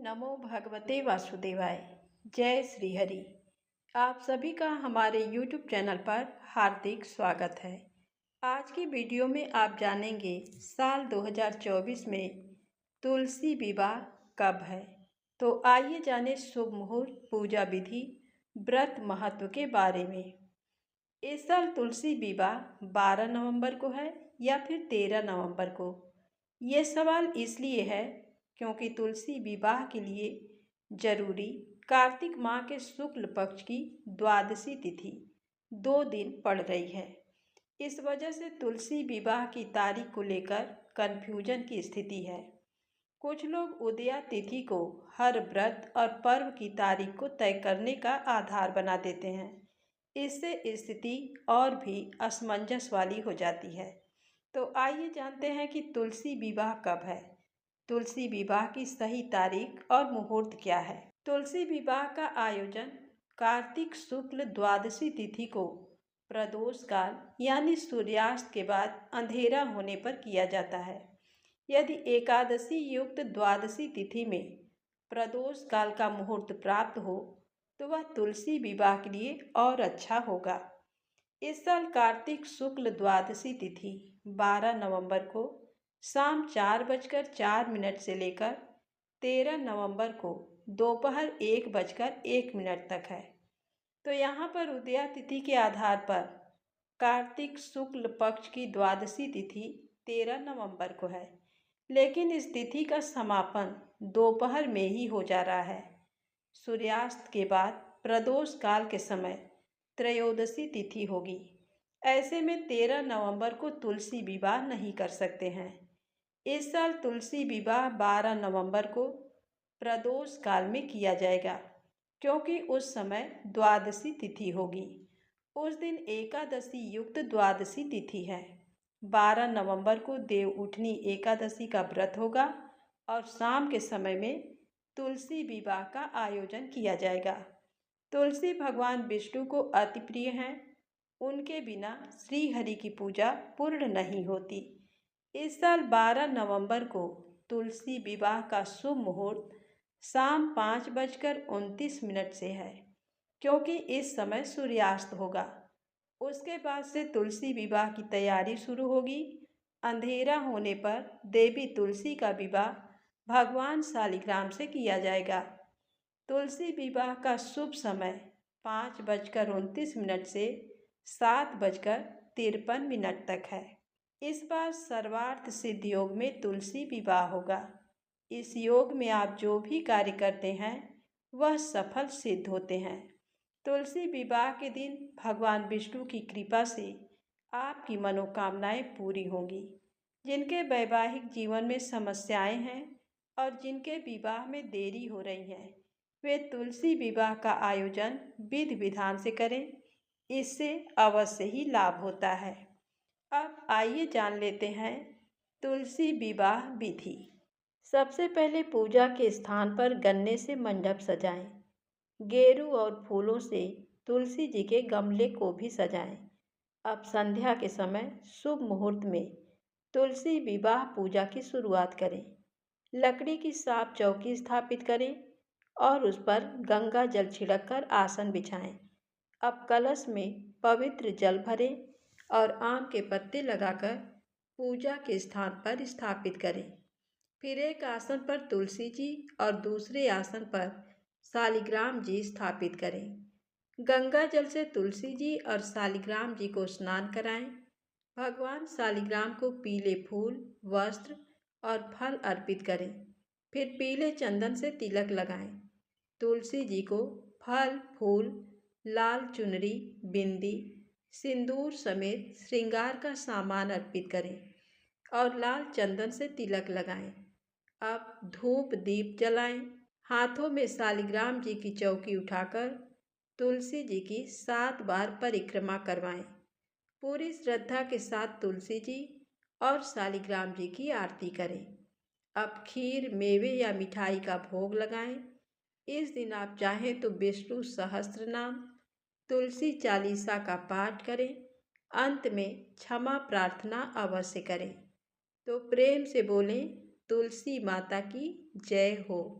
नमो भगवते वासुदेवाय। जय श्री हरि। आप सभी का हमारे YouTube चैनल पर हार्दिक स्वागत है। आज की वीडियो में आप जानेंगे साल 2024 में तुलसी विवाह कब है। तो आइए जानें शुभ मुहूर्त, पूजा विधि, व्रत महत्व के बारे में। इस साल तुलसी विवाह 12 नवंबर को है या फिर 13 नवंबर को। ये सवाल इसलिए है क्योंकि तुलसी विवाह के लिए जरूरी कार्तिक माह के शुक्ल पक्ष की द्वादशी तिथि 2 दिन पड़ रही है। इस वजह से तुलसी विवाह की तारीख को लेकर कन्फ्यूजन की स्थिति है। कुछ लोग उदया तिथि को हर व्रत और पर्व की तारीख को तय करने का आधार बना देते हैं। इससे स्थिति और भी असमंजस वाली हो जाती है। तो आइए जानते हैं कि तुलसी विवाह कब है, तुलसी विवाह की सही तारीख और मुहूर्त क्या है। तुलसी विवाह का आयोजन कार्तिक शुक्ल द्वादशी तिथि को प्रदोष काल यानी सूर्यास्त के बाद अंधेरा होने पर किया जाता है। यदि एकादशी युक्त द्वादशी तिथि में प्रदोष काल का मुहूर्त प्राप्त हो तो वह तुलसी विवाह के लिए और अच्छा होगा। इस साल कार्तिक शुक्ल द्वादशी तिथि 12 नवंबर को शाम 4:04 से लेकर 13 नवंबर को दोपहर 1:01 तक है। तो यहाँ पर उदया तिथि के आधार पर कार्तिक शुक्ल पक्ष की द्वादशी तिथि 13 नवंबर को है, लेकिन इस तिथि का समापन दोपहर में ही हो जा रहा है। सूर्यास्त के बाद प्रदोष काल के समय त्रयोदशी तिथि होगी। ऐसे में 13 नवंबर को तुलसी विवाह नहीं कर सकते हैं। इस साल तुलसी विवाह 12 नवंबर को प्रदोष काल में किया जाएगा, क्योंकि उस समय द्वादशी तिथि होगी। उस दिन एकादशी युक्त द्वादशी तिथि है। 12 नवंबर को देव उठनी एकादशी का व्रत होगा और शाम के समय में तुलसी विवाह का आयोजन किया जाएगा। तुलसी भगवान विष्णु को अति प्रिय हैं। उनके बिना श्री हरि की पूजा पूर्ण नहीं होती। इस साल 12 नवंबर को तुलसी विवाह का शुभ मुहूर्त शाम 5:29 से है, क्योंकि इस समय सूर्यास्त होगा। उसके बाद से तुलसी विवाह की तैयारी शुरू होगी। अंधेरा होने पर देवी तुलसी का विवाह भगवान शालिग्राम से किया जाएगा। तुलसी विवाह का शुभ समय 5:29 से 7:53 तक है। इस बार सर्वार्थ सिद्ध योग में तुलसी विवाह होगा। इस योग में आप जो भी कार्य करते हैं वह सफल सिद्ध होते हैं। तुलसी विवाह के दिन भगवान विष्णु की कृपा से आपकी मनोकामनाएं पूरी होंगी। जिनके वैवाहिक जीवन में समस्याएं हैं और जिनके विवाह में देरी हो रही है, वे तुलसी विवाह का आयोजन विधि विधान से करें। इससे अवश्य ही लाभ होता है। अब आइए जान लेते हैं तुलसी विवाह विधि। सबसे पहले पूजा के स्थान पर गन्ने से मंडप सजाएं। गेरू और फूलों से तुलसी जी के गमले को भी सजाएं। अब संध्या के समय शुभ मुहूर्त में तुलसी विवाह पूजा की शुरुआत करें। लकड़ी की साफ चौकी स्थापित करें और उस पर गंगा जल छिड़ककर आसन बिछाएं। अब कलश में पवित्र जल भरें और आम के पत्ते लगाकर पूजा के स्थान पर स्थापित करें। फिर एक आसन पर तुलसी जी और दूसरे आसन पर शालिग्राम जी स्थापित करें। गंगा जल से तुलसी जी और शालिग्राम जी को स्नान कराएं। भगवान शालिग्राम को पीले फूल, वस्त्र और फल अर्पित करें। फिर पीले चंदन से तिलक लगाएं। तुलसी जी को फल, फूल, लाल चुनरी, बिंदी, सिंदूर समेत श्रृंगार का सामान अर्पित करें और लाल चंदन से तिलक लगाएं। अब धूप दीप जलाएं। हाथों में शालिग्राम जी की चौकी उठाकर तुलसी जी की 7 बार परिक्रमा करवाएं। पूरी श्रद्धा के साथ तुलसी जी और शालिग्राम जी की आरती करें। अब खीर, मेवे या मिठाई का भोग लगाएं। इस दिन आप चाहें तो विष्णु सहस्त्रनाम, तुलसी चालीसा का पाठ करें। अंत में क्षमा प्रार्थना अवश्य करें। तो प्रेम से बोलें, तुलसी माता की जय हो।